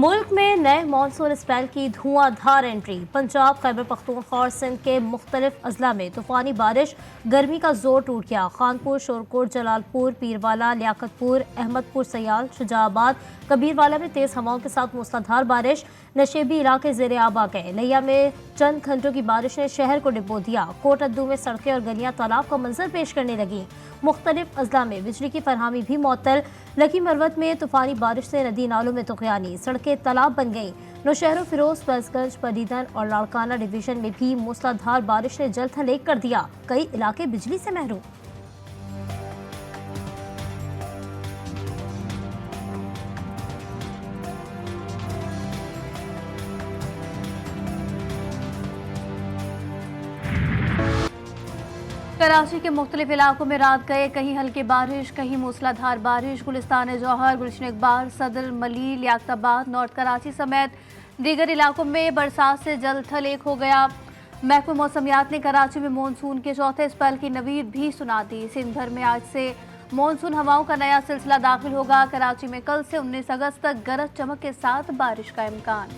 मुल्क में नए मानसून स्पेल की धुआंधार एंट्री। पंजाब, खैबर पख्तूनख्वा और सिंध के मुख्तलिफ अजला में तूफानी बारिश, गर्मी का जोर टूट गया। खानपुर, शोरकोट, जलालपुर, पीरवाला, लियाकतपुर, अहमदपुर, सयाल, शुजाबाद, कबीरवाला में तेज हवाओं के साथ मूसलाधार बारिश। नशेबी इलाके जेर आब आ गए। लिया में चंद घंटों की बारिश ने शहर को डिबो दिया। कोटअद्दू में सड़कें और गलियां तालाब का मंजर पेश करने लगी। मुख्तलिफ अजला में बिजली की फरहमी भी मुअत्तल। लकी मरवत में तूफानी बारिश से नदी नालों में तुग़यानी, सड़कें तालाब बन गईं। नौशहरों, फिरोज, फैजगंज, परीदन और लाड़काना डिवीजन में भी मूसलाधार बारिश ने जल थल एक कर दिया। कई इलाके बिजली से महरूम। कराची के मुख्तलिफ इलाकों में रात गए, कहीं हल्की बारिश, कहीं मूसलाधार बारिश। गुलिस्तान जौहर, गुलशन इकबाल, सदर, मली, लियाकताबाद, नॉर्थ कराची समेत दीगर इलाकों में बरसात से जल थल एक हो गया। महकमा मौसमियात ने कराची में मानसून के चौथे स्पेल की नवीद भी सुना दी। सिंध भर में आज से मानसून हवाओं का नया सिलसिला दाखिल होगा। कराची में कल से 19 अगस्त तक गरज चमक के साथ बारिश का इम्कान।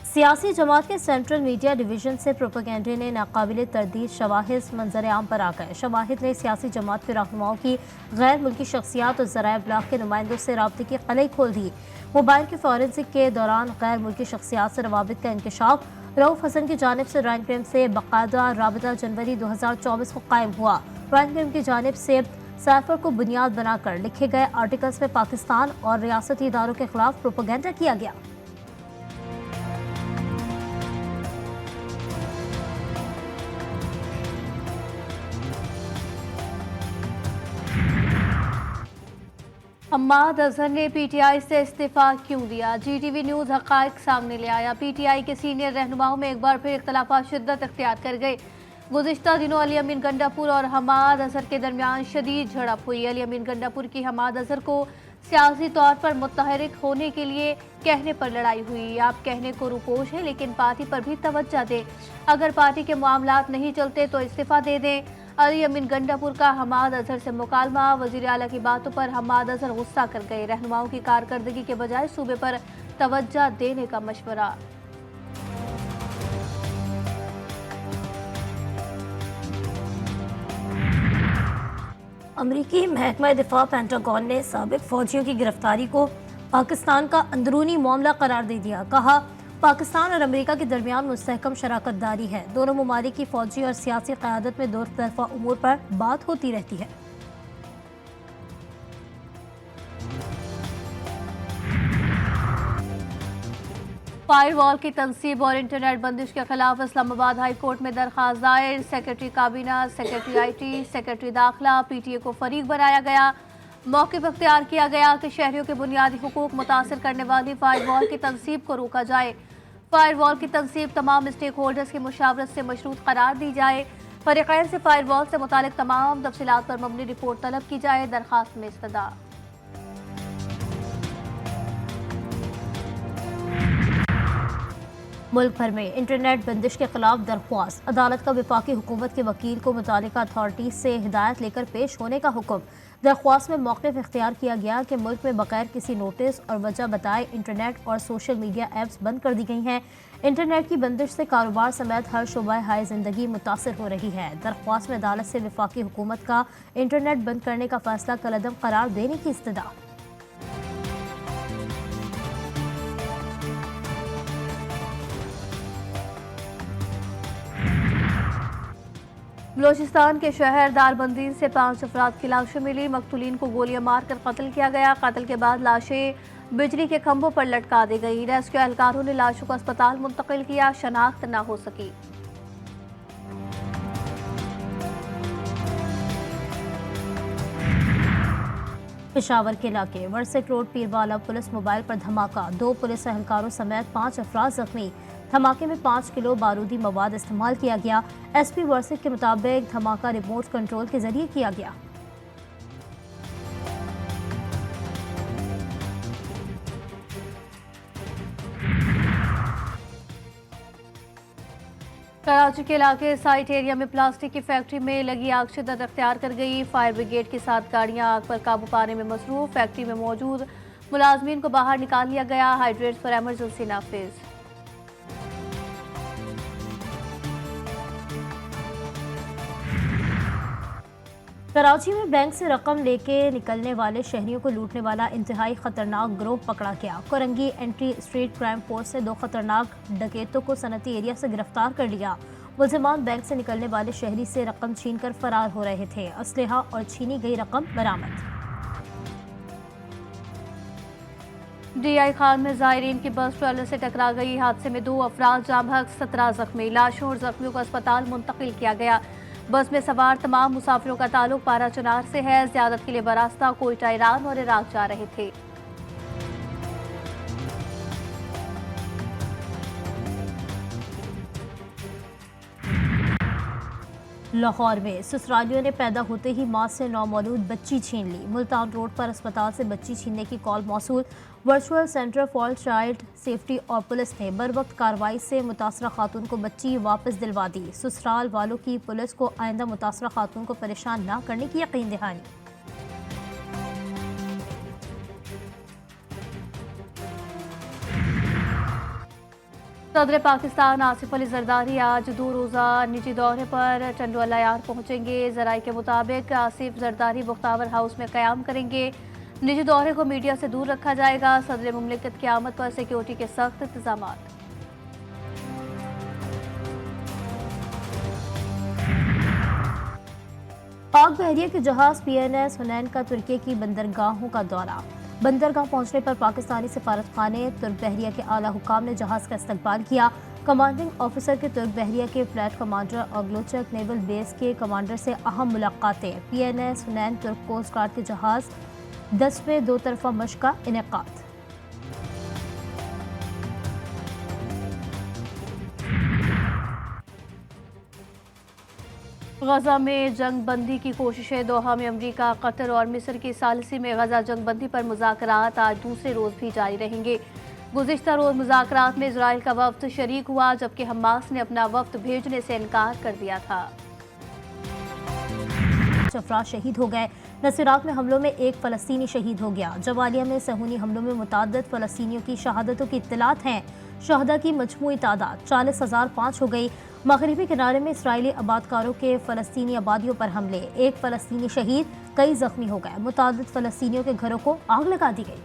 सियासी जमात के सेंट्रल मीडिया डिवीजन से प्रोपेगेंडे ने नाकाबिल तरदीद शवाहिद मंजर आम पर आ गए। शवाहिद ने सियासी जमात के रहनुमाओं की गैर मुल्की शख्सियात और ज़राए इब्लाग के नुमाइंदों से राब्ते की कलई खोल दी। मोबाइल के फॉरेंसिक के दौरान गैर मुल्की शख्सियात से रवाबित का इंकशाफ। रऊफ हसन की जानिब से रॉयल क्राइम से बाकायदा राबता जनवरी 2024 को कायम हुआ। रॉयल क्राइम की जानिब से साइफर को बुनियाद बनाकर लिखे गए आर्टिकल्स में पाकिस्तान और रियासती इदारों के खिलाफ प्रोपेगेंडा किया गया। हम्माद अजहर ने पीटीआई से इस्तीफा क्यों दिया? जीटीवी न्यूज़ हक़ाइक़ सामने ले आया। पीटीआई के सीनियर रहनुमाओं में एक बार फिर इख्तलाफात शिद्दत इख्तियार कर गए। गुज़िश्ता दिनों अली अमीन गंडापुर और हम्माद अजहर के दरमियान शदीद झड़प हुई। अली अमीन गंडापुर की हम्माद अजहर को सियासी तौर पर मुतहरिक होने के लिए कहने पर लड़ाई हुई। आप कहने को रुपोश है, लेकिन पार्टी पर भी तवज्जो दें। अगर पार्टी के मामलात नहीं चलते तो इस्तीफा दे दें। अली अमीन गंडापुर का हम्माद अजहर से मुकालमा। वज़ीर आला की बातों पर हम्माद अजहर गुस्सा कर गए। रहनुमाओं की कारकर्दगी के बजाय सूबे पर तवज्जो देने का मशवरा। अमरीकी महकमा दिफा पेंटागन ने साबिक फौजियों की गिरफ्तारी को पाकिस्तान का अंदरूनी मामला करार दे दिया। कहा, पाकिस्तान और अमेरिका के दरमियान मुस्तहकम शराकत दारी है। दोनों ममालिक की फौजी और सियासी क़यादत में दो तरफ़ा उमूर पर बात होती रहती है। फायरवॉल की तनसीब और इंटरनेट बंदिश के खिलाफ इस्लामाबाद हाई कोर्ट में दरखास्त दायर। सेक्रेटरी काबीना, सेक्रेटरी IT, सेक्रेटरी दाखिला, PTA को फरीक बनाया गया। मौक़िफ़ इख्तियार किया गया कि शहरियों के बुनियादी हुकूक मुतासर करने वाली फायरवॉल की तनसीब को रोका जाए। फायरवॉल की तनसीब तमाम स्टेक होल्डर्स की मुशावरत से मशरूत करार दी जाए। फरीक़ैन से फायरवॉल से मुतालिक तमाम तफसीलात पर मबनी रिपोर्ट तलब की जाए। दरखास्त में इस्तदा। मुल्क भर में इंटरनेट बंदिश के खिलाफ दरख्वास्त। अदालत का वफाकी हुकूमत के वकील को मुतालिका अथॉरिटी से हिदायत लेकर पेश होने का हुक्म। दरख्वास्त में मौक़िफ़ इख्तियार किया गया कि मुल्क में बगैर किसी नोटिस और वजह बताए इंटरनेट और सोशल मीडिया ऐप्स बंद कर दी गई हैं। इंटरनेट की बंदिश से कारोबार समेत हर शोबा हाय ज़िंदगी मुतासर हो रही है। दरख्वास्त में अदालत से वफाकी हुकूमत का इंटरनेट बंद करने का फैसला कलअदम करार देने की इस्तदा। बलोचिस्तान के शहर दारबंदीन से 5 अफराद की लाशें मिली। मकतूलीन को गोलियां मारकर कत्ल किया गया। कत्ल के बाद लाशें बिजली के खंभों पर लटका दी गई। रेस्क्यू एहलकारों ने लाशों को अस्पताल मुंतकिल किया, शनाख्त न हो सकी। पेशावर के इलाके वर्सेक रोड पीरवाला पुलिस मोबाइल पर धमाका। 2 पुलिस एहलकारों समेत 5 अफराद जख्मी। धमाके में 5 किलो बारूदी मवाद इस्तेमाल किया गया। SP वर्सेक के मुताबिक धमाका रिमोट कंट्रोल के जरिए किया गया। कराची के इलाके साइट एरिया में प्लास्टिक की फैक्ट्री में लगी आग शिद्दत अख्तियार कर गई। फायर ब्रिगेड की 7 गाड़ियां आग पर काबू पाने में मसरूफ। फैक्ट्री में मौजूद मुलाजमीन को बाहर निकाल लिया गया। हाइड्रेट्स पर एमरजेंसी नाफिज। कराची में बैंक से रकम लेके निकलने वाले शहरियों को लूटने वाला इंतहाई खतरनाक गिरोह पकड़ा गया। Korangi entry street crime force ने 2 खतरनाक डकैतों को सनती एरिया से गिरफ्तार कर लिया। मुलजिमान बैंक से निकलने वाले शहरी से रकम छीनकर फरार हो रहे थे। असलहा और छीनी गई रकम बरामद। DI खान में जायरीन की बस ट्रेलर से टकरा गई। हादसे में 2 अफराद जाँ बहक, 17 जख्मी। लाशों और जख्मियों को अस्पताल मुंतकिल किया गया। बस में सवार तमाम मुसाफिरों का ताल्लुक पारा चनार से है। ज़ियारत के लिए बरास्ता कोयटा, ईरान और इराक जा रहे थे। लाहौर में ससुरालियों ने पैदा होते ही मां से नौमौलूद बच्ची छीन ली। मुल्तान रोड पर अस्पताल से बच्ची छीनने की कॉल मौसूल। Virtual centre for child safety और पुलिस ने बरवक्त कार्रवाई से मुतासरा खातून को बच्ची वापस दिलवा दी। ससुराल वालों की पुलिस को आइंदा मुतासरा खातून को परेशान न करने की यकीन दहानी। सदर पाकिस्तान आसिफ अली जरदारी आज 2 रोज़ा निजी दौरे पर टंडोला यार पहुंचेंगे। जराये के मुताबिक आसिफ जरदारी बुख्तावर हाउस में क़याम करेंगे। निजी दौरे को मीडिया से दूर रखा जाएगा। सदर मुमलिकत की आमद पर सिक्योरिटी के सख्त इंतजाम। पाक बहरिया के जहाज PNS हुनैन का तुर्की की बंदरगाहों का दौरा। बंदरगाह पहुंचने पर पाकिस्तानी सफारतखाने तुर्क बहरिया के आला हुकाम ने जहाज का इस्तकबाल किया। कमांडिंग ऑफिसर के तुर्क बहरिया के फ्लैट कमांडर और ग्लोचक नेवल बेस के कमांडर से अहम मुलाकातें। PNS हुनैन तुर्क कोस्ट गार्ड के जहाज 10वें 2 तरफा मशक का इनेकाद। गजा में जंग बंदी की कोशिशें। दोहा में अमरीका, कतर और मिस्र की सालिसी में गजा जंग बंदी पर मुज़ाकरात आज दूसरे रोज़ भी जारी रहेंगे। गुज़िश्ता रोज़ मुज़ाकरात में इजराइल का वफ्द शरीक हुआ, जबकि हमास ने अपना वफ्द भेजने से इनकार कर दिया था। अफराद शहीद हो गए। नसीरात में हमलों में 1 फ़लस्तीनी शहीद हो गया। जवालिया में सहूनी हमलों में मुताद्दिद फ़लस्तीनियों की शहादतों की इत्तलात हैं। शहदा की मजमूई तादाद 40,005 हो गई। मगरिबी किनारे में इसराइली आबादकारों के फ़लस्तीनी आबादियों पर हमले। 1 फ़लस्तीनी शहीद, कई जख्मी हो गए। मुताद्दिद फ़लस्तीनियों के घरों को आग लगा दी गई।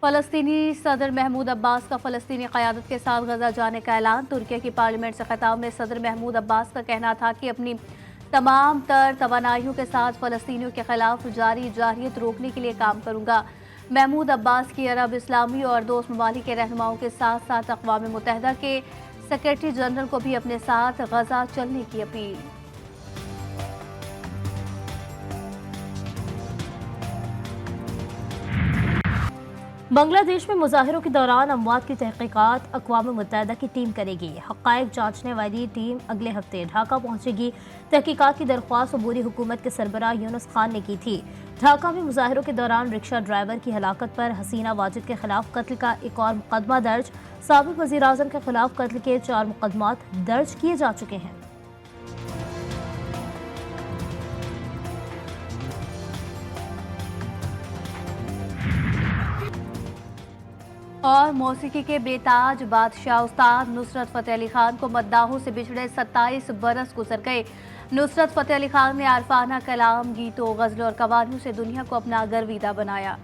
फ़लस्तीनी सदर महमूद अब्बास का फ़लस्तीनी क़यादत के साथ गजा जाने का ऐलान। तुर्की की पार्लियामेंट से खिताब में सदर महमूद अब्बास का कहना था कि अपनी तमाम तर तवानाइयों के साथ फ़लस्तीनियों के खिलाफ जारी जारहियत रोकने के लिए काम करूँगा। महमूद अब्बास की अरब इस्लामी और दोस्त ममालिक के रहनुमाओं के साथ साथ अक़वाम मुत्तहिदा के सेक्रेटरी जनरल को भी अपने साथ गजा चलने की अपील। बांग्लादेश में मुजाहिरों के दौरान अमवात की तहकीकात अक़वाम मुत्तहिदा की टीम करेगी। हक़ाइक़ जांचने वाली टीम अगले हफ्ते ढाका पहुंचेगी। तहकीकात की दरख्वास्त अबूरी हुकूमत के सरबराह यूनुस खान ने की थी। ढाका में मुजाहिरों के दौरान रिक्शा ड्राइवर की हलाकत पर हसीना वाजिद के खिलाफ कत्ल का एक और मुकदमा दर्ज। साबिक़ वज़ीर आज़म के खिलाफ कत्ल के 4 मुकदमात दर्ज किए जा चुके हैं। और मौसीकी के बेताज बादशाह उस्ताद नुसरत फ़तेह अली खान को मद्दाहों से बिछड़े 27 बरस गुजर गए। नुसरत फ़तेह अली खान ने आरफाना कलाम, गीतों, गज़लों और कवालियों से दुनिया को अपना गर्विदा बनाया।